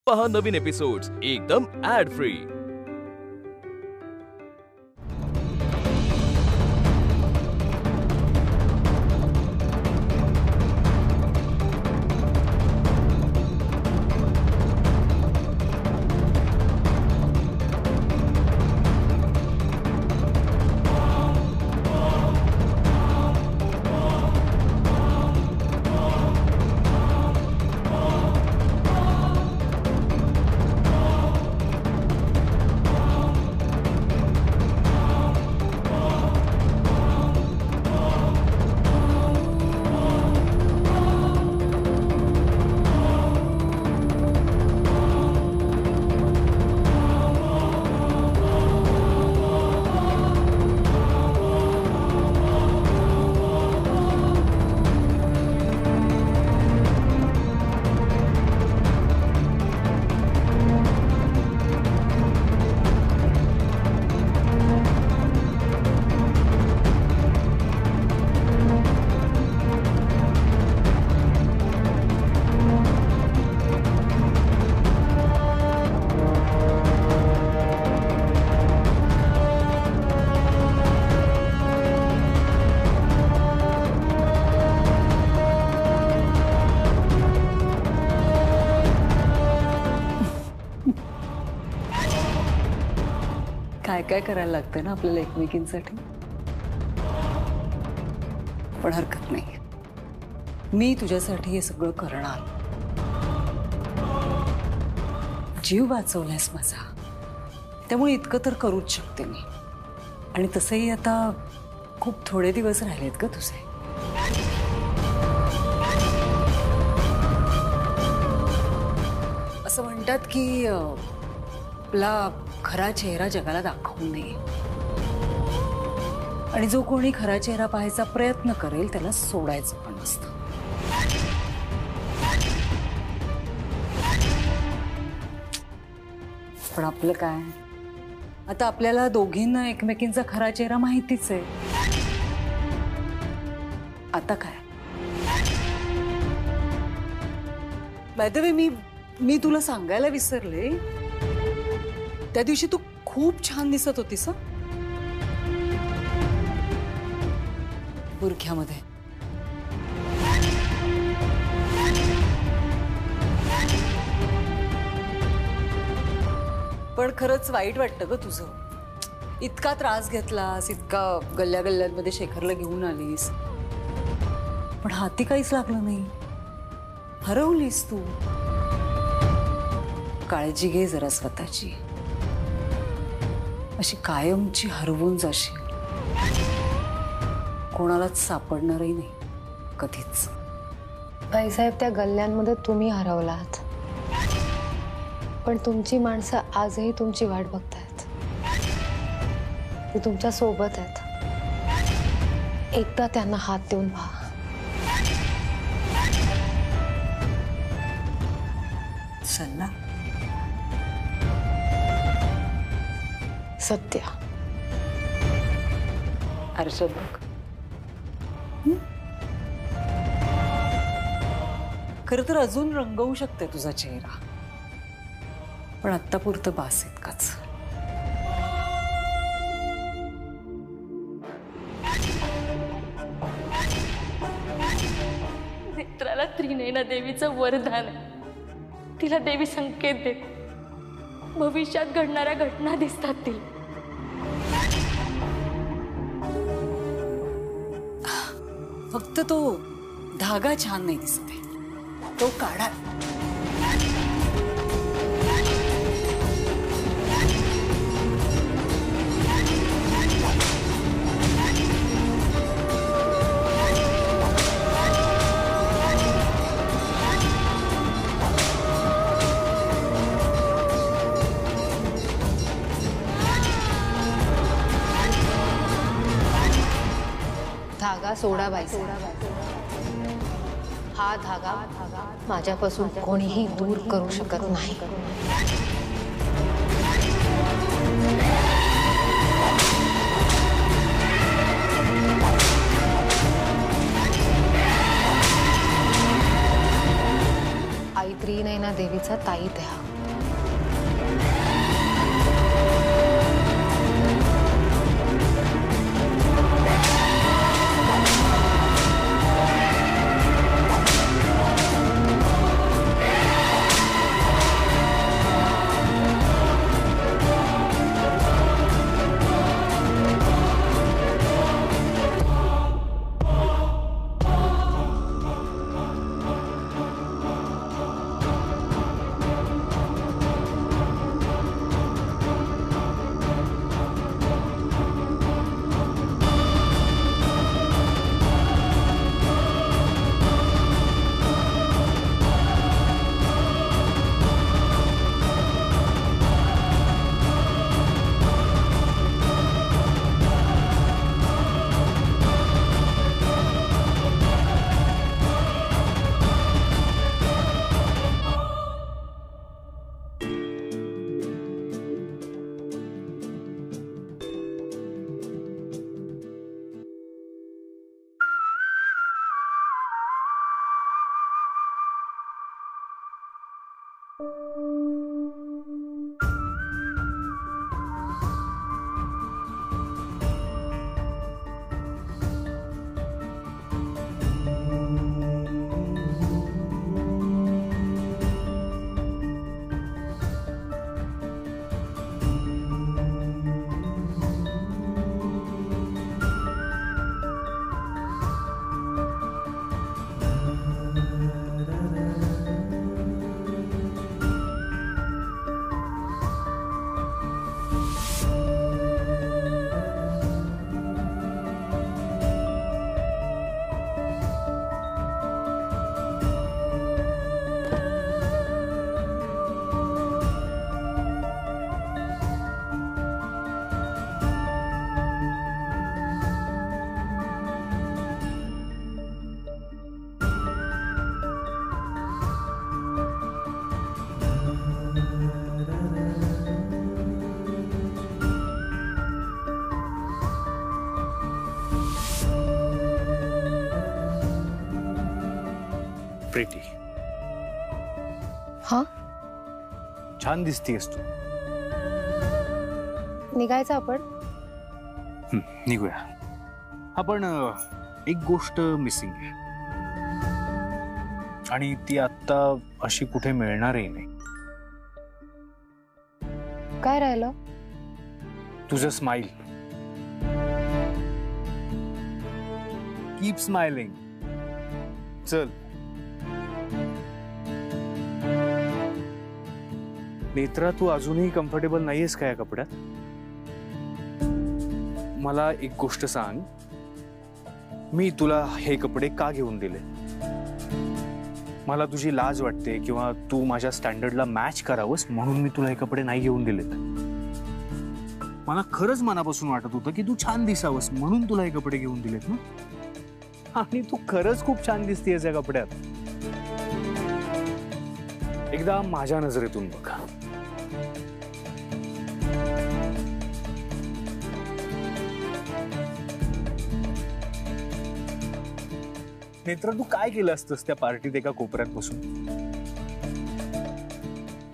पहा नवीन एपिसोड्स एकदम add free. काय काय करायला लागतं ना आपल्याला एकमेकींसाठी। पण हरकत नाही, मी तुझ्यासाठी हे सगळं करणार। जीव वाचवलायस माझा, त्यामुळे इतकं तर करूच शकते मी। आणि तसंही आता खूप थोडे दिवस राहिलेत ग तुझे। असं म्हणतात की आपला खरा चेहरा जगाला दाखवू नये, आणि जो कोणी खरा चेहरा पाहायचा प्रयत्न करेल त्याला सोडायचं पण नसतं। पण आपलं काय, आता आपल्याला दोघींना एकमेकींचा खरा चेहरा माहितीच आहे। आता काय बाय द वे, मी तुला सांगायला विसरले, त्या दिवशी तू खूप छान दिसत होतीस हं, बुरख्यामध्ये। पण खरंच वाईट वाटतं ग तुझं, इतका त्रास घेतलास, इतका गल्ल्या गल्ल्यांमध्ये शेखरला घेऊन आलीस, पण हाती काहीच लागलं नाही, हरवलीस तू। काळजी घे जरा स्वतःची, अशी कायमची हरवून जाशील, कोणालाच सापडणारही नाही कधीच। बाईसाहेब, त्या गल्ल्यांमध्ये तुम्ही हरवलात, पण तुमची माणसं आजही तुमची वाट बघतायत, ते तुमच्या सोबत आहेत। एकदा त्यांना हात देऊन पहा। सल्ला सत्य अर्षद बघ, खरं तर अजून रंगवू शकते तुझा चेहरा, पण आत्तापुरतं बास इतकाच। नेत्राला त्रिनयना देवीचं वरदान आहे, तिला देवी संकेत देते, भविष्यात घडणाऱ्या घटना दिसतात तिला। फक्त तो धागा छान नाही दिसत आहे, तो काढा। धागा सोडा बाई, हा धागा माझ्यापासून कोणीही दूर करू शकत नाही। आई त्रिनयना देवीचा ताईत आहे। प्रीटी, हा छान दिसतीयस तू. निघायचं आपण. निघूया. आपण एक गोष्ट मिसिंग आहे आणि ती आता अशी कुठे मिळणारही नाही. काय राहिलं? तुझं स्माइल. Keep smiling. चल. नेत्रा, तू अजूनही कम्फर्टेबल नाहीयेस का या कपड्यात? मला एक गोष्ट सांग, मी तुला हे कपडे का घेऊन दिले? मला तुझी लाज वाटते किंवा तू माझ्या स्टँडर्डला मॅच करावंस म्हणून मी तुला हे कपडे नाही घेऊन दिलेत. मला खरंच मनापासून वाटत होतं की तू छान दिसावंस म्हणून तुला हे कपडे घेऊन दिलेत ना. आणि तू खरंच खूप छान दिसतेस या कपड्यात. एकदा माझ्या नजरेतून बघा. नेत्रा, तू काय केलं असतंस त्या पार्टीत एका कोपऱ्यात बसून?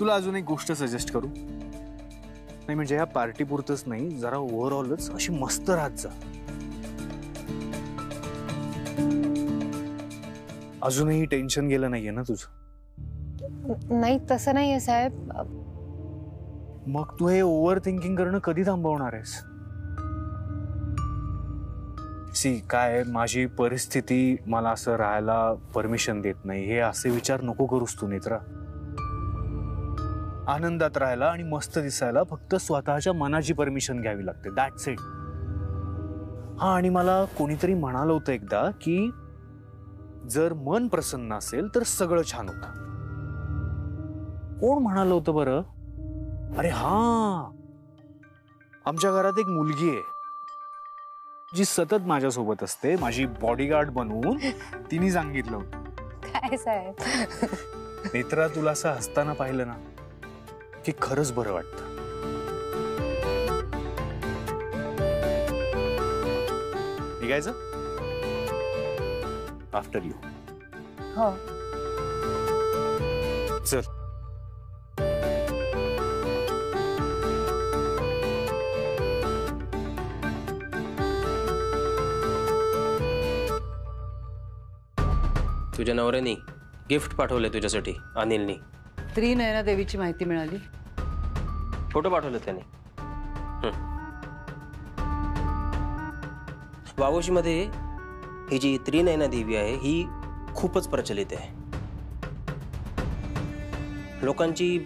तुला अजून एक गोष्ट सजेस्ट करू? नाही म्हणजे ह्या पार्टी पुरतच नाही, जरा ओव्हरऑलच अशी मस्त राहत जा. अजूनही टेन्शन गेलं नाहीये ना तुझं? नाही, तसं नाहीये साहेब. मग तू हे ओव्हर थिंकिंग करणं कधी थांबवणार आहेस? सी, काय माझी परिस्थिती मला असं राहायला परमिशन देत नाही, हे असे विचार नको करूस तू नेत्रा. आनंदात राहायला आणि मस्त दिसायला फक्त स्वतःच्या मनाची परमिशन घ्यावी लागते. That's it. हा, आणि मला कोणीतरी म्हणालं होतं एकदा की जर मन प्रसन्न असेल तर सगळं छान होतं. कोण म्हणालं होतं बरं? अरे हा, आमच्या घरात एक मुलगी आहे जी सतत माझ्यासोबत असते, माझी बॉडीगार्ड बनवून. तिने सांगितलं होतं. काय साहेब? नेत्रा, तुला असं हसताना पाहिलं ना की खरंच बरं वाटतं. निघायचं? After you. हो. चल. तुझ्या नवऱ्याने गिफ्ट पाठवले तुझ्यासाठी अनिलनी. त्रिनयना देवीची माहिती मिळाली. फोटो पाठवले त्याने. वावोशीमध्ये ही जी त्रिनयना देवी आहे ही खूपच प्रचलित आहे. लोकांची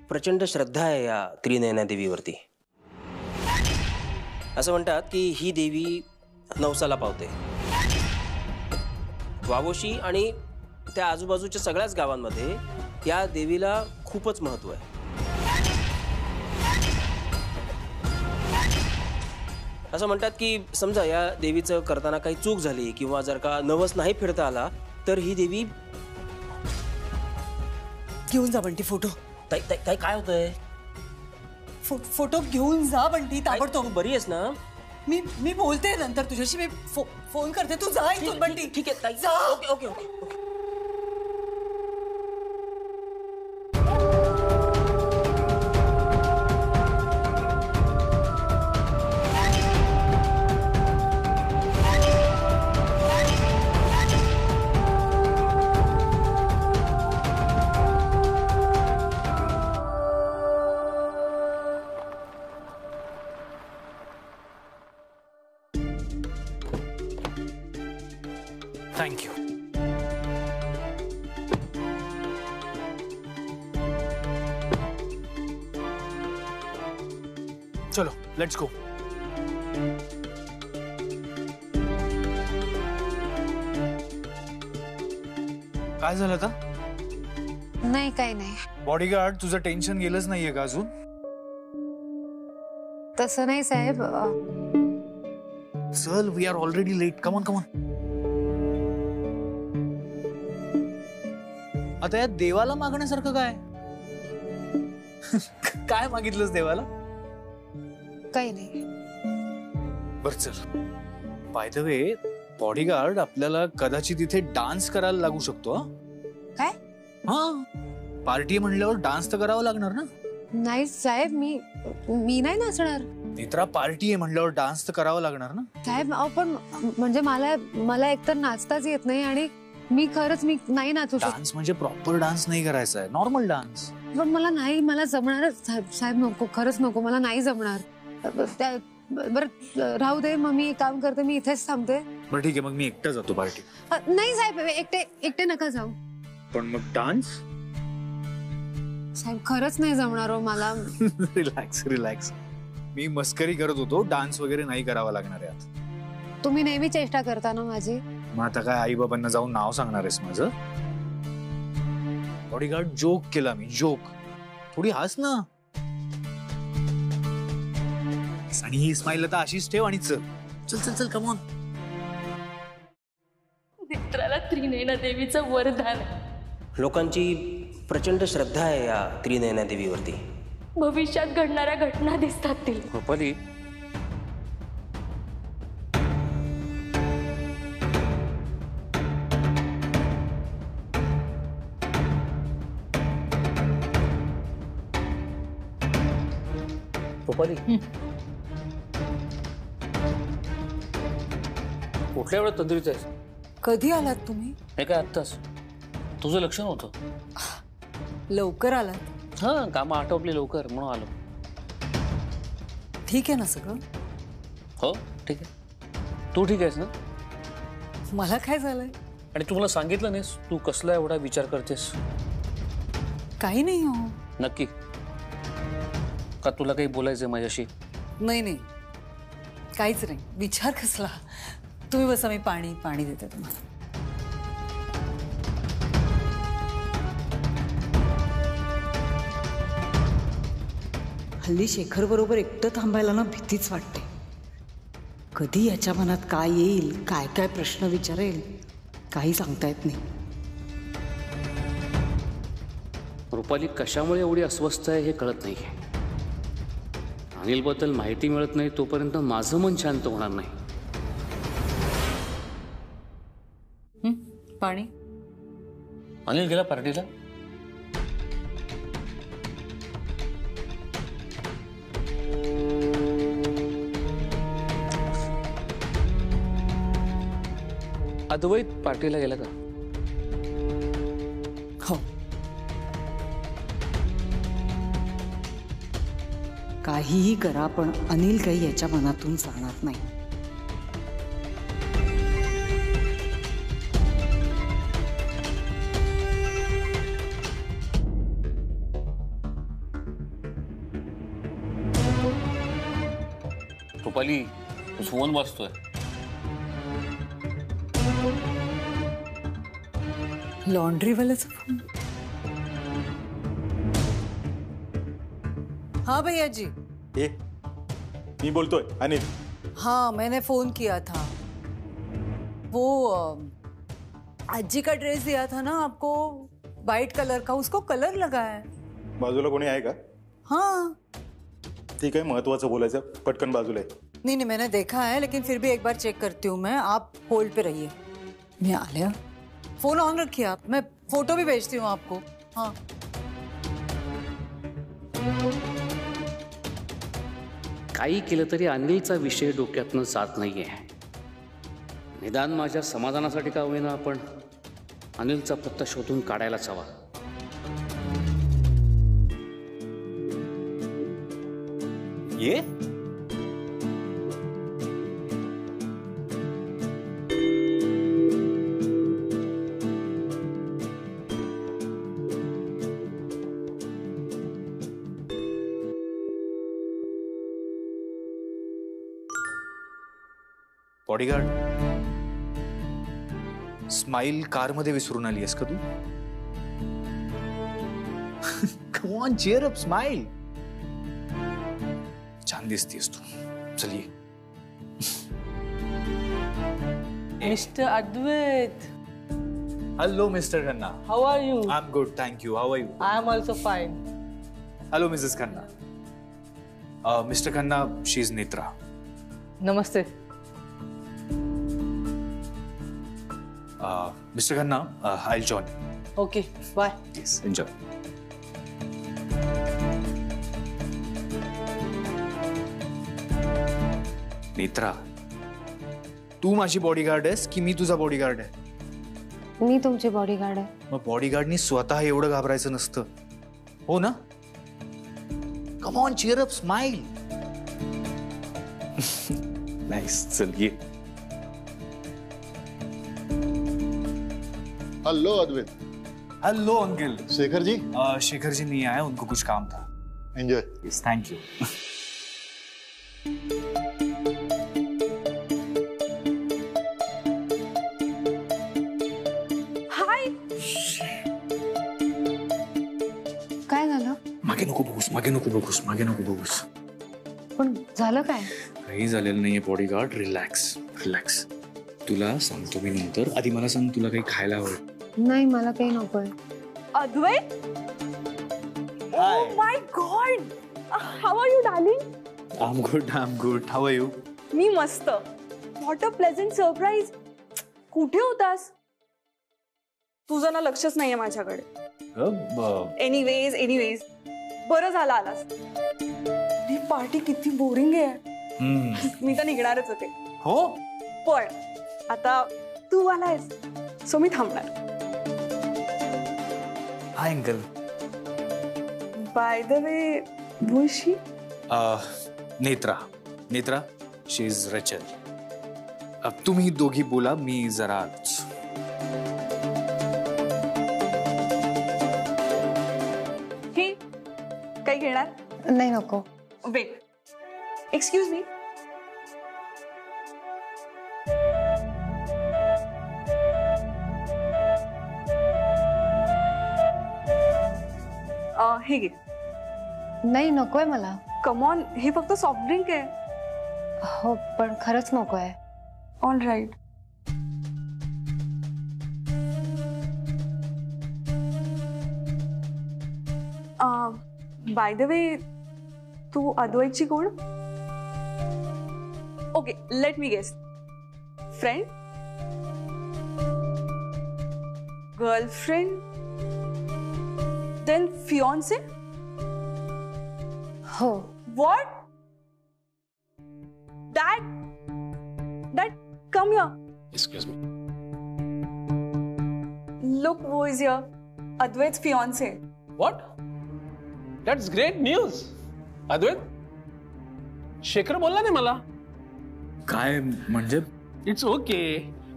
प्रचंड श्रद्धा आहे या त्रिनयना देवीवरती. असं म्हणतात की ही देवी नवसाला पावते. वावोशी आणि त्या आजूबाजूच्या सगळ्याच गावांमध्ये या देवीला खूपच महत्त्व आहे. असं म्हणतात की समजा या देवीचं करताना काही चूक झाली किंवा जर का नवस नाही फिरता आला तर ही देवी घेऊन जा बंटी फोटो. ताई ताई ताई काय होतंय? फोटो घेऊन जा बंटी ताबडतोब. तू बरी आहेस ना? मी बोलते नंतर तुझ्याशी. मी फोन करते. तू जा इथून बंटी. ठीक आहे ताई. जा. Okay okay okay okay. Thank you. चलो लेट्स गो. काय झालं आता? नाही काही नाही. बॉडीगार्ड तुझं टेन्शन गेलंच नाहीये का अजून? तसं नाही साहेब. चल we are already late. Come on come on. आता या देवाला मागण्यासारखं काय? काय मागितलंस देवाला? काही नाही. बर चल. बाय द वे बॉडीगार्ड आपल्याला कदाचित इथे डान्स करायला लागू शकतो. काय? हा पार्टी म्हणल्यावर डान्स तर करावा लागणार ना. नाही साहेब मी नाही नाचणार. नेत्रा पार्टी आहे म्हणल्यावर डान्स तर करावा लागणार ना. साहेब पण म्हणजे मला एकतर नाचताच येत नाही आणि मी नाही नाचू शकत. डान्स म्हणजे प्रॉपर डान्स नाही करायचा आहे. Normal dance. पण मला जमणारच साहेब. नको खरंच नको. मला नाही जमणार. बरं राहू दे. मग मी एक काम करते. मी इथेच थांबते. बरं ठीक आहे मग मी एकटा जातो पार्टी. नाही साहेब एकटे नका जाऊ. पण मग डान्स? साहेब खरंच नाही जमणार हो मला. Relax relax. मी मस्करी करत होतो. डान्स वगैरे नाही करावा लागणार आहे. तुम्ही नेहमी चेष्टा करता ना माझी. मग आता काय आई बाबांना जाऊन नाव सांगणार आहेस माझं? बॉडीगार्ड जोक केला मी. जोक. थोडी हस ना. आणि ही स्माइल आता अशीच ठेव आणि चल चल चल चल कमॉन. नेत्राला त्रिनयना देवीचं वरदान. लोकांची प्रचंड श्रद्धा आहे या त्रिनयना देवीवरती. भविष्यात घडणाऱ्या घटना दिसतात तिला. रुपाली कुठल्या वेळेत तंद्रीच आहेस? कधी आलात तुम्ही? हे काय आत्ताच? तुझं लक्ष नव्हतं. लवकर आलात? हा कामं आटोपली लवकर म्हणून आलो. ठीक आहे ना सगळं? हो ठीक आहे. तू ठीक आहेस ना? मला काय झालंय? आणि तू मला सांगितलं नाहीस तू कसला एवढा विचार करतेस? काही नाही हो. नक्की? का तुला काही बोलायचंय माझ्याशी? नाही काहीच नाही. विचार कसला? तुम्ही बसा. मी पाणी देते तुम्हाला. हल्ली शेखर बरोबर एकटं थांबायला ना भीतीच वाटते. कधी याच्या मनात काय येईल, काय काय प्रश्न विचारेल, काही सांगता येत नाही. रुपाली कशामुळे एवढी अस्वस्थ आहे हे कळत नाही. अनिलबद्दल माहिती मिळत नाही तोपर्यंत माझं मन शांत होणार नाही. पाणी. अनिल गेला पार्टीला? अद्वैत पार्टीला गेला का? काहीही करा पण अनिल काही याच्या मनातून जाणार नाही. रुपाली फोन वाजतोय. लॉन्ड्रीवाल्याचा फोन. हाँ भैया जी. मैं बोलतोय अनिल. हाँ मैंने फोन किया था. वो आजी का ड्रेस दिया था ना आपको, वाइट कलर का, उसको कलर लगा है. बाजूला कोणी आहे का? हाँ. ठीक आहे, महत्वाचं बोलायचं, पटकन बाजूला आहे. नहीं मैंने देखा है, लेकिन फिर भी एक बार चेक करती हूँ मैं. आप होल्ड पे रहिए. मैं आलिया, फोन ऑन रखिए आप, मैं फोटो भी भेजती हूँ आपको. हाँ. काही केलं तरी अनिलचा विषय डोक्यातनं जात नाहीये. निदान माझ्या समाधानासाठी का होईना आपण अनिलचा पत्ता शोधून काढायलाच हवा. ये बॉडीगार्ड. स्माइल कार मध्ये विसरून आली आहेस का तू? Come on, cheer up, smile. छान दिसतीयस तू. चल ये. Mr. Advait, hello mister Khanna. how are you? I am good, thank you. How are you? I am also fine. Hello missus Khanna. Mister Khanna, she is Netra. Namaste. Mr. Khanna, I'll join. Okay, bye. Yes, enjoy. Netra, तू माझी bodyguard आहेस की मी तुझा bodyguard आहे? मी तुमची bodyguard आहे. मग बॉडीगार्डनी स्वतः एवढं घाबरायचं नसतं, हो ना? Come on, cheer up, smile. Nice. चल ये. Hello Advait. Hello uncle. Shekhar ji? Shekhar ji नहीं आए, उनको कुछ काम था. Enjoy. Yes, thank you. Hi. काय झालं? मागे नको बघूस, मागे नको बघूस, मागे नको बघूस. पण झालं काय? काही झालेलं नाहीये बॉडीगार्ड. Relax, relax. तुला सांगतो मी नंतर. आधी मला सांग, तुला काही खायला हवं? नाही, मला काही नकोय. अद्वैत, oh my God, how are you darling? I'm good, I'm good. How are you? मी मस्त. What a pleasant surprise. कुठे होतास? तुझं ना लक्षच नाहीये माझ्याकडे. एनिवेज बरं झालं आलास. ही पार्टी किती बोरिंग आहे. मी तर निघणारच होते. हो, पण आता तू आलायस, सो मी थांबणार. Hi uncle. Bye the way, who is she? Netra. Netra, she is Rachel. अब तुम्ही दोघी बोला, मी जरा. हे काही घेणार? नाही, नको. Wait, excuse me. हे घे. नाही, नकोय मला. कम ऑन, हे फक्त सॉफ्ट ड्रिंक आहे. हो, पण खरंच नकोय. All right. By the way, तू अद्वैतची कोण? Okay, let me guess. Friend? Girlfriend? Then fiance? हो. What? Dad, come here. Excuse me. Look who is here. Advait's fiance. What? That's great news. Advait, Shekhar बोलला नाही मला. काय म्हणजे? It's okay.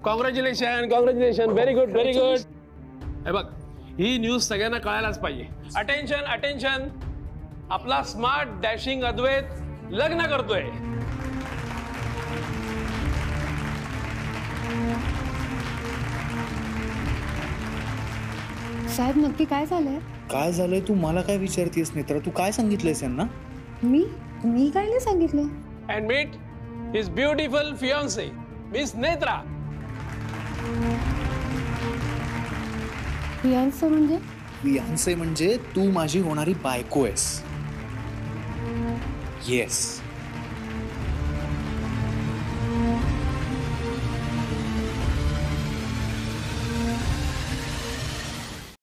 Congratulation congratulation. Very good very good. हे बघ, ही news सगळ्यांना कळायलाच पाहिजे. Attention attention. आपला स्मार्ट डॅशिंग अद्वैत लग्न करतोय. साहेब नक्की काय झालंय? काय झालंय तू मला काय विचारतेस नेत्रा? तू काय सांगितलंयस यांना? मी काय नाही सांगितलं. And meet his beautiful fiancee miss Netra. Fiancee म्हणजे? फियांसे म्हणजे तू माझी होणारी बायको आहेस. येस.